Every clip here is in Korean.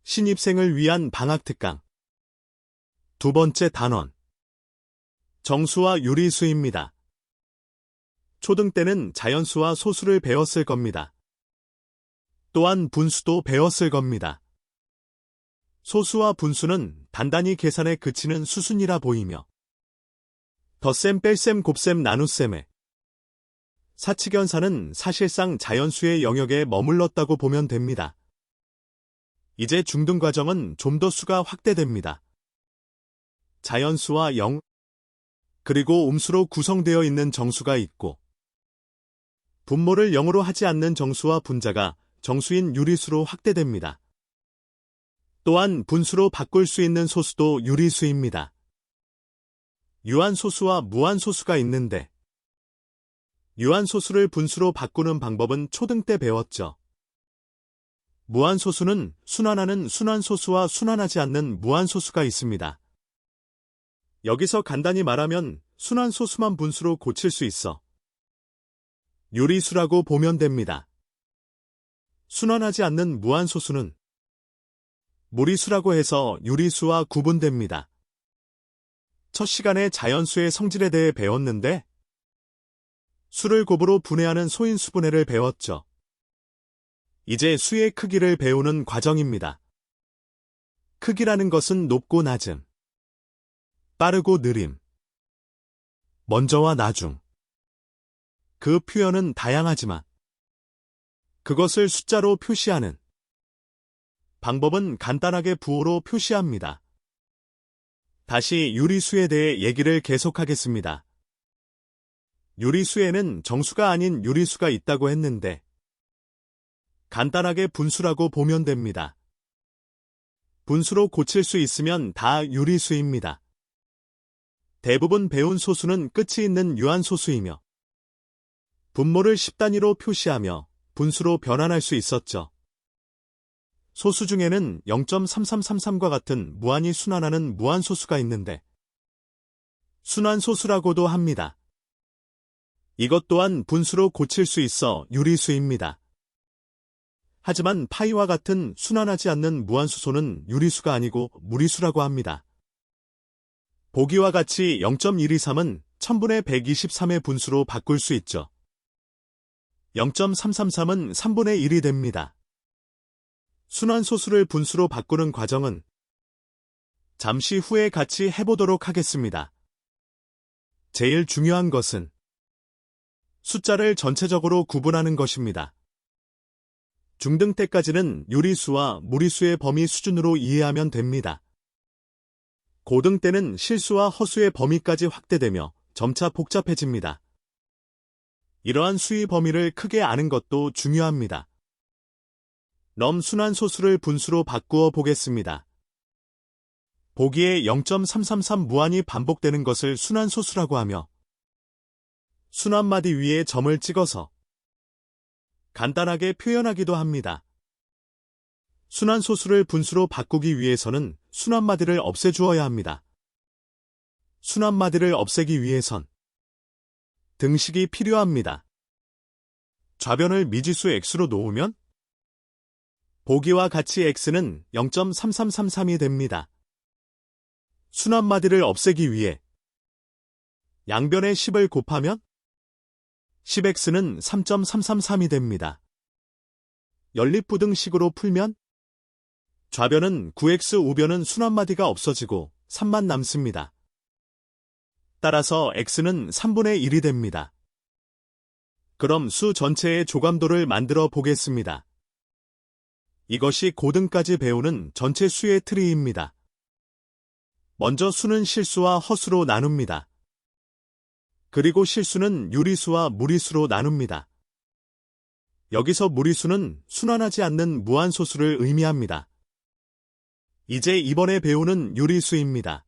신입생을 위한 방학특강. 두 번째 단원. 정수와 유리수입니다. 초등 때는 자연수와 소수를 배웠을 겁니다. 또한 분수도 배웠을 겁니다. 소수와 분수는 단단히 계산에 그치는 수순이라 보이며 덧셈, 뺄셈, 곱셈, 나눗셈에 사칙연산은 사실상 자연수의 영역에 머물렀다고 보면 됩니다. 이제 중등 과정은 좀 더 수가 확대됩니다. 자연수와 영, 그리고 음수로 구성되어 있는 정수가 있고 분모를 0으로 하지 않는 정수와 분자가 정수인 유리수로 확대됩니다. 또한 분수로 바꿀 수 있는 소수도 유리수입니다. 유한소수와 무한소수가 있는데 유한소수를 분수로 바꾸는 방법은 초등 때 배웠죠. 무한소수는 순환하는 순환소수와 순환하지 않는 무한소수가 있습니다. 여기서 간단히 말하면 순환소수만 분수로 고칠 수 있어 유리수라고 보면 됩니다. 순환하지 않는 무한소수는 무리수라고 해서 유리수와 구분됩니다. 첫 시간에 자연수의 성질에 대해 배웠는데 수를 곱으로 분해하는 소인수분해를 배웠죠. 이제 수의 크기를 배우는 과정입니다. 크기라는 것은 높고 낮음, 빠르고 느림, 먼저와 나중. 그 표현은 다양하지만 그것을 숫자로 표시하는 방법은 간단하게 부호로 표시합니다. 다시 유리수에 대해 얘기를 계속하겠습니다. 유리수에는 정수가 아닌 유리수가 있다고 했는데 간단하게 분수라고 보면 됩니다. 분수로 고칠 수 있으면 다 유리수입니다. 대부분 배운 소수는 끝이 있는 유한소수이며 분모를 10단위로 표시하며 분수로 변환할 수 있었죠. 소수 중에는 0.3333과 같은 무한히 순환하는 무한소수가 있는데 순환소수라고도 합니다. 이것 또한 분수로 고칠 수 있어 유리수입니다. 하지만 파이와 같은 순환하지 않는 무한수소는 유리수가 아니고 무리수라고 합니다. 보기와 같이 0.123은 1000분의 123의 분수로 바꿀 수 있죠. 0.333은 3분의 1이 됩니다. 순환소수를 분수로 바꾸는 과정은 잠시 후에 같이 해보도록 하겠습니다. 제일 중요한 것은 숫자를 전체적으로 구분하는 것입니다. 중등 때까지는 유리수와 무리수의 범위 수준으로 이해하면 됩니다. 고등 때는 실수와 허수의 범위까지 확대되며 점차 복잡해집니다. 이러한 수의 범위를 크게 아는 것도 중요합니다. 순환소수를 분수로 바꾸어 보겠습니다. 보기에 0.333 무한히 반복되는 것을 순환소수라고 하며 순환마디 위에 점을 찍어서 간단하게 표현하기도 합니다. 순환소수를 분수로 바꾸기 위해서는 순환마디를 없애주어야 합니다. 순환마디를 없애기 위해선 등식이 필요합니다. 좌변을 미지수 x로 놓으면 보기와 같이 x는 0.3333이 됩니다. 순환마디를 없애기 위해 양변에 10을 곱하면 10x는 3.333이 됩니다. 연립부등식으로 풀면 좌변은 9x, 우변은 순환마디가 없어지고 3만 남습니다. 따라서 x는 3분의 1이 됩니다. 그럼 수 전체의 조감도를 만들어 보겠습니다. 이것이 고등까지 배우는 전체 수의 트리입니다. 먼저 수는 실수와 허수로 나눕니다. 그리고 실수는 유리수와 무리수로 나눕니다. 여기서 무리수는 순환하지 않는 무한소수를 의미합니다. 이제 이번에 배우는 유리수입니다.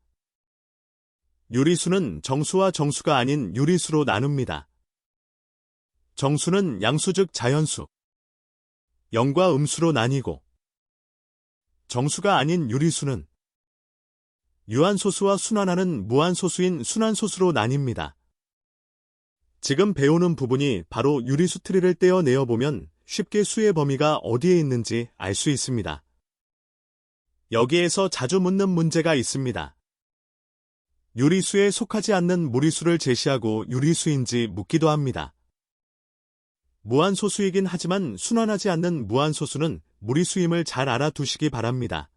유리수는 정수와 정수가 아닌 유리수로 나눕니다. 정수는 양수 즉 자연수, 영과 음수로 나뉘고 정수가 아닌 유리수는 유한소수와 순환하는 무한소수인 순환소수로 나뉩니다. 지금 배우는 부분이 바로 유리수 트리를 떼어내어 보면 쉽게 수의 범위가 어디에 있는지 알 수 있습니다. 여기에서 자주 묻는 문제가 있습니다. 유리수에 속하지 않는 무리수를 제시하고 유리수인지 묻기도 합니다. 무한소수이긴 하지만 순환하지 않는 무한소수는 무리수임을 잘 알아두시기 바랍니다.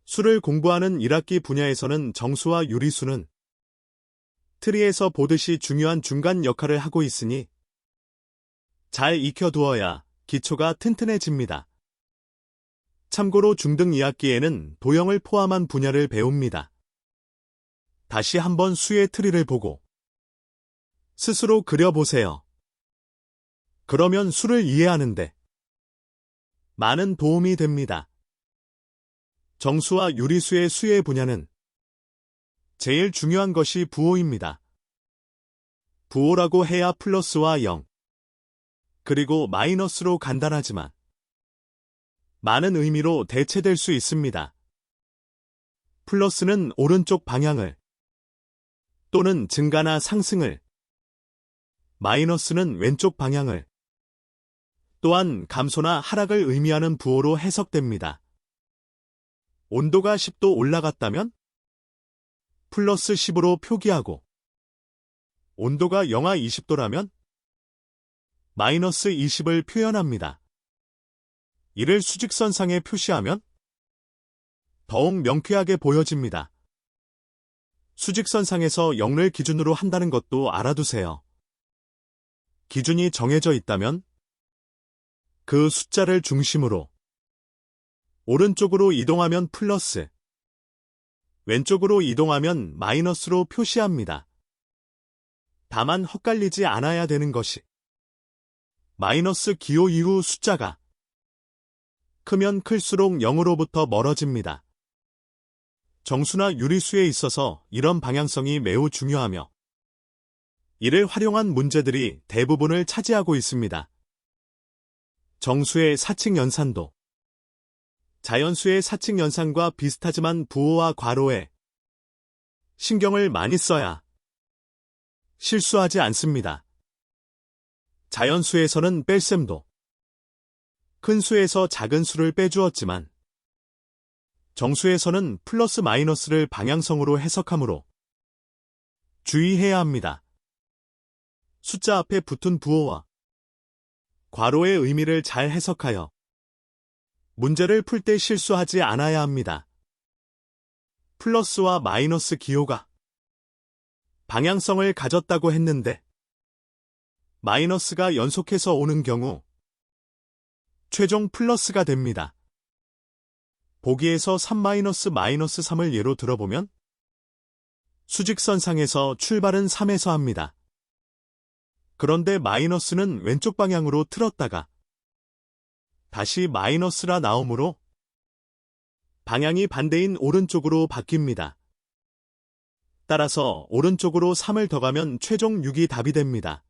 수를 공부하는 1학기 분야에서는 정수와 유리수는 트리에서 보듯이 중요한 중간 역할을 하고 있으니 잘 익혀두어야 기초가 튼튼해집니다. 참고로 중등 2학기에는 도형을 포함한 분야를 배웁니다. 다시 한번 수의 트리를 보고 스스로 그려보세요. 그러면 수를 이해하는데 많은 도움이 됩니다. 정수와 유리수의 수의 분야는 제일 중요한 것이 부호입니다. 부호라고 해야 플러스와 0, 그리고 마이너스로 간단하지만 많은 의미로 대체될 수 있습니다. 플러스는 오른쪽 방향을 또는 증가나 상승을, 마이너스는 왼쪽 방향을 또한 감소나 하락을 의미하는 부호로 해석됩니다. 온도가 10도 올라갔다면 플러스 10으로 표기하고 온도가 영하 20도라면 마이너스 20을 표현합니다. 이를 수직선상에 표시하면 더욱 명쾌하게 보여집니다. 수직선상에서 0을 기준으로 한다는 것도 알아두세요. 기준이 정해져 있다면 그 숫자를 중심으로 오른쪽으로 이동하면 플러스, 왼쪽으로 이동하면 마이너스로 표시합니다. 다만 헛갈리지 않아야 되는 것이 마이너스 기호 이후 숫자가 크면 클수록 0으로부터 멀어집니다. 정수나 유리수에 있어서 이런 방향성이 매우 중요하며 이를 활용한 문제들이 대부분을 차지하고 있습니다. 정수의 사칙 연산도 자연수의 사칙 연산과 비슷하지만 부호와 괄호에 신경을 많이 써야 실수하지 않습니다. 자연수에서는 뺄셈도 큰 수에서 작은 수를 빼주었지만 정수에서는 플러스 마이너스를 방향성으로 해석하므로 주의해야 합니다. 숫자 앞에 붙은 부호와 괄호의 의미를 잘 해석하여 문제를 풀 때 실수하지 않아야 합니다. 플러스와 마이너스 기호가 방향성을 가졌다고 했는데 마이너스가 연속해서 오는 경우 최종 플러스가 됩니다. 보기에서 3-3을 예로 들어보면 수직선상에서 출발은 3에서 합니다. 그런데 마이너스는 왼쪽 방향으로 틀었다가 다시 마이너스라 나오므로 방향이 반대인 오른쪽으로 바뀝니다. 따라서 오른쪽으로 3을 더가면 최종 6이 답이 됩니다.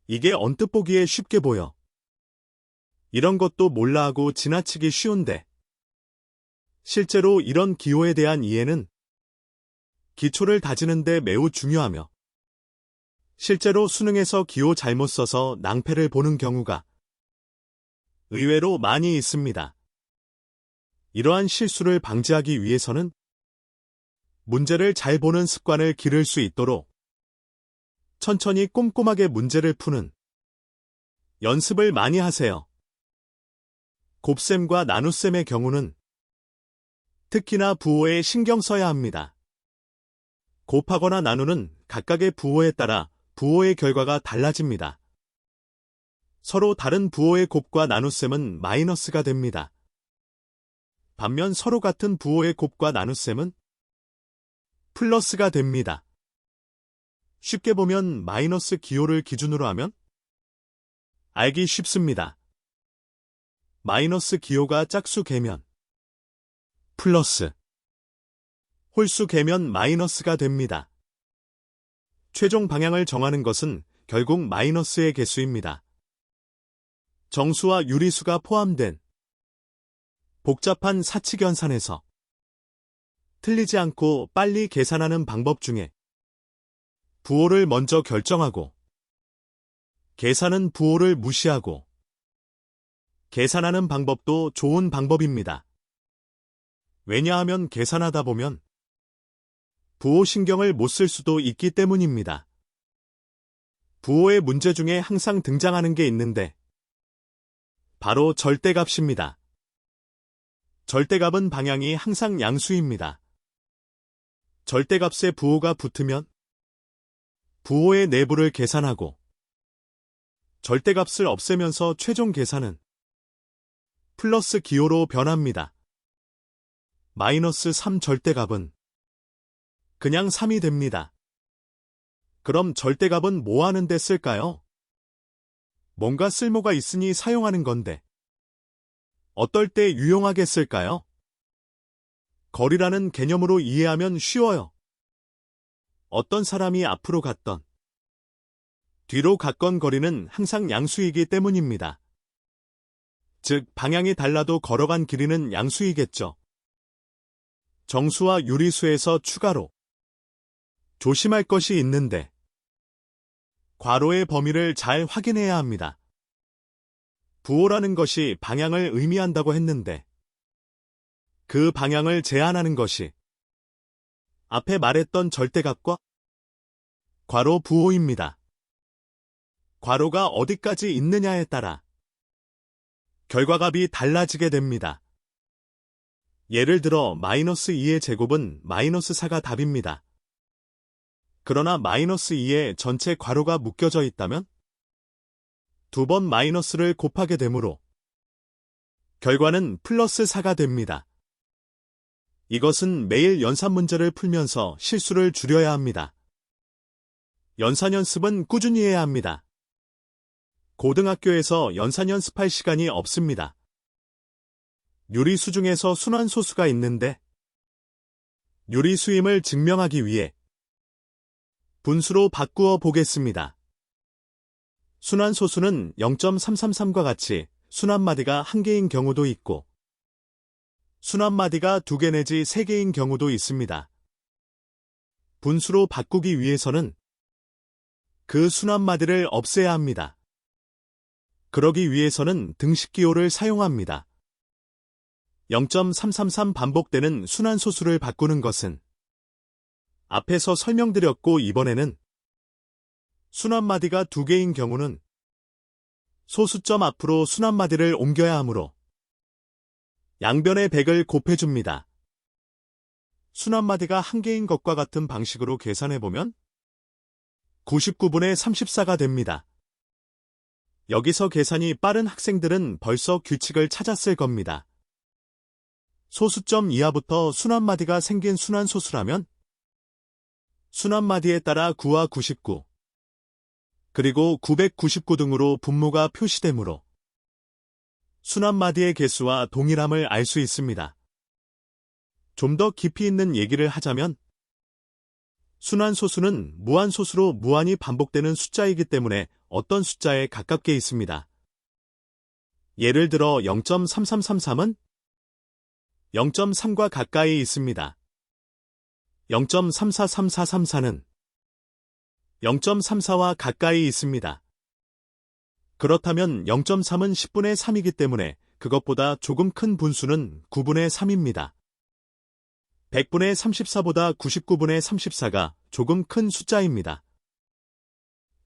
이게 언뜻 보기에 쉽게 보여 이런 것도 몰라 하고 지나치기 쉬운데 실제로 이런 기호에 대한 이해는 기초를 다지는 데 매우 중요하며 실제로 수능에서 기호 잘못 써서 낭패를 보는 경우가 의외로 많이 있습니다. 이러한 실수를 방지하기 위해서는 문제를 잘 보는 습관을 기를 수 있도록 천천히 꼼꼼하게 문제를 푸는 연습을 많이 하세요. 곱셈과 나눗셈의 경우는 특히나 부호에 신경 써야 합니다. 곱하거나 나누는 각각의 부호에 따라 부호의 결과가 달라집니다. 서로 다른 부호의 곱과 나눗셈은 마이너스가 됩니다. 반면 서로 같은 부호의 곱과 나눗셈은 플러스가 됩니다. 쉽게 보면 마이너스 기호를 기준으로 하면 알기 쉽습니다. 마이너스 기호가 짝수 개면 플러스, 홀수 개면 마이너스가 됩니다. 최종 방향을 정하는 것은 결국 마이너스의 개수입니다. 정수와 유리수가 포함된 복잡한 사칙연산에서 틀리지 않고 빨리 계산하는 방법 중에 부호를 먼저 결정하고 계산은 부호를 무시하고 계산하는 방법도 좋은 방법입니다. 왜냐하면 계산하다 보면 부호 신경을 못 쓸 수도 있기 때문입니다. 부호의 문제 중에 항상 등장하는 게 있는데 바로 절대값입니다. 절대값은 방향이 항상 양수입니다. 절대값에 부호가 붙으면 부호의 내부를 계산하고 절대값을 없애면서 최종 계산은 플러스 기호로 변합니다. 마이너스 3 절대값은 그냥 3이 됩니다. 그럼 절대값은 뭐 하는 데 쓸까요? 뭔가 쓸모가 있으니 사용하는 건데 어떨 때 유용하게 쓸까요? 거리라는 개념으로 이해하면 쉬워요. 어떤 사람이 앞으로 갔던 뒤로 갔건 거리는 항상 양수이기 때문입니다. 즉, 방향이 달라도 걸어간 길이는 양수이겠죠. 정수와 유리수에서 추가로 조심할 것이 있는데 괄호의 범위를 잘 확인해야 합니다. 부호라는 것이 방향을 의미한다고 했는데 그 방향을 제한하는 것이 앞에 말했던 절대값과 괄호 부호입니다. 괄호가 어디까지 있느냐에 따라 결과값이 달라지게 됩니다. 예를 들어 마이너스 2의 제곱은 마이너스 4가 답입니다. 그러나 마이너스 2에 전체 괄호가 묶여져 있다면 두 번 마이너스를 곱하게 되므로 결과는 플러스 4가 됩니다. 이것은 매일 연산 문제를 풀면서 실수를 줄여야 합니다. 연산 연습은 꾸준히 해야 합니다. 고등학교에서 연산 연습할 시간이 없습니다. 유리수 중에서 순환소수가 있는데 유리수임을 증명하기 위해 분수로 바꾸어 보겠습니다. 순환소수는 0.333과 같이 순환마디가 1개인 경우도 있고 순환마디가 2개 내지 3개인 경우도 있습니다. 분수로 바꾸기 위해서는 그 순환마디를 없애야 합니다. 그러기 위해서는 등식기호를 사용합니다. 0.333 반복되는 순환소수를 바꾸는 것은 앞에서 설명드렸고 이번에는 순환마디가 2개인 경우는 소수점 앞으로 순환마디를 옮겨야 하므로 양변의 100을 곱해줍니다. 순환마디가 1개인 것과 같은 방식으로 계산해보면 99분의 34가 됩니다. 여기서 계산이 빠른 학생들은 벌써 규칙을 찾았을 겁니다. 소수점 이하부터 순환마디가 생긴 순환소수라면 순환마디에 따라 9와 99, 그리고 999 등으로 분모가 표시되므로 순환마디의 개수와 동일함을 알 수 있습니다. 좀 더 깊이 있는 얘기를 하자면 순환소수는 무한소수로 무한히 반복되는 숫자이기 때문에 어떤 숫자에 가깝게 있습니다. 예를 들어 0.3333은 0.3과 가까이 있습니다. 0.343434는 0.34와 가까이 있습니다. 그렇다면 0.3은 10분의 3이기 때문에 그것보다 조금 큰 분수는 9분의 3입니다. 100분의 34보다 99분의 34가 조금 큰 숫자입니다.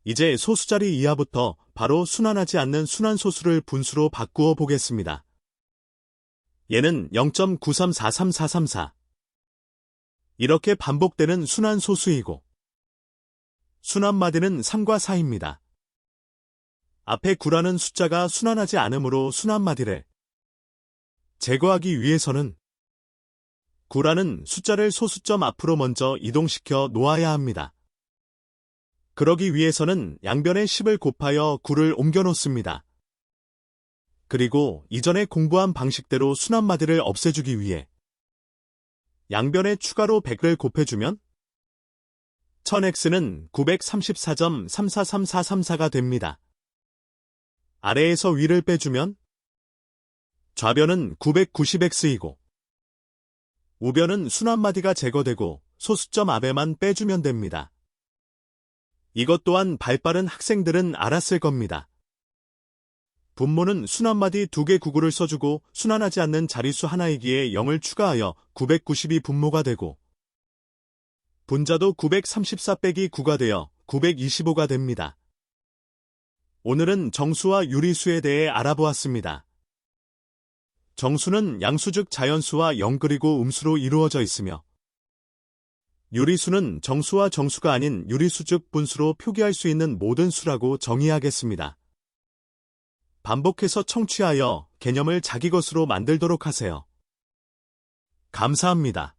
이제 소수자리 이하부터 바로 순환하지 않는 순환소수를 분수로 바꾸어 보겠습니다. 얘는 0.9343434. 이렇게 반복되는 순환소수이고 순환마디는 3과 4입니다. 앞에 9라는 숫자가 순환하지 않으므로 순환마디를 제거하기 위해서는 9라는 숫자를 소수점 앞으로 먼저 이동시켜 놓아야 합니다. 그러기 위해서는 양변에 10을 곱하여 9를 옮겨 놓습니다. 그리고 이전에 공부한 방식대로 순환마디를 없애주기 위해 양변에 추가로 100을 곱해주면 1000x는 934.343434가 됩니다. 아래에서 위를 빼주면 좌변은 990x이고 우변은 순환마디가 제거되고 소수점 앞에만 빼주면 됩니다. 이것 또한 발빠른 학생들은 알았을 겁니다. 분모는 순한마디 2개 구구를 써주고 순환하지 않는 자릿수 하나이기에 0을 추가하여 992 분모가 되고 분자도 934 빼기 9가 되어 925가 됩니다. 오늘은 정수와 유리수에 대해 알아보았습니다. 정수는 양수 즉 자연수와 영 그리고 음수로 이루어져 있으며 유리수는 정수와 정수가 아닌 유리수 즉 분수로 표기할 수 있는 모든 수라고 정의하겠습니다. 반복해서 청취하여 개념을 자기 것으로 만들도록 하세요. 감사합니다.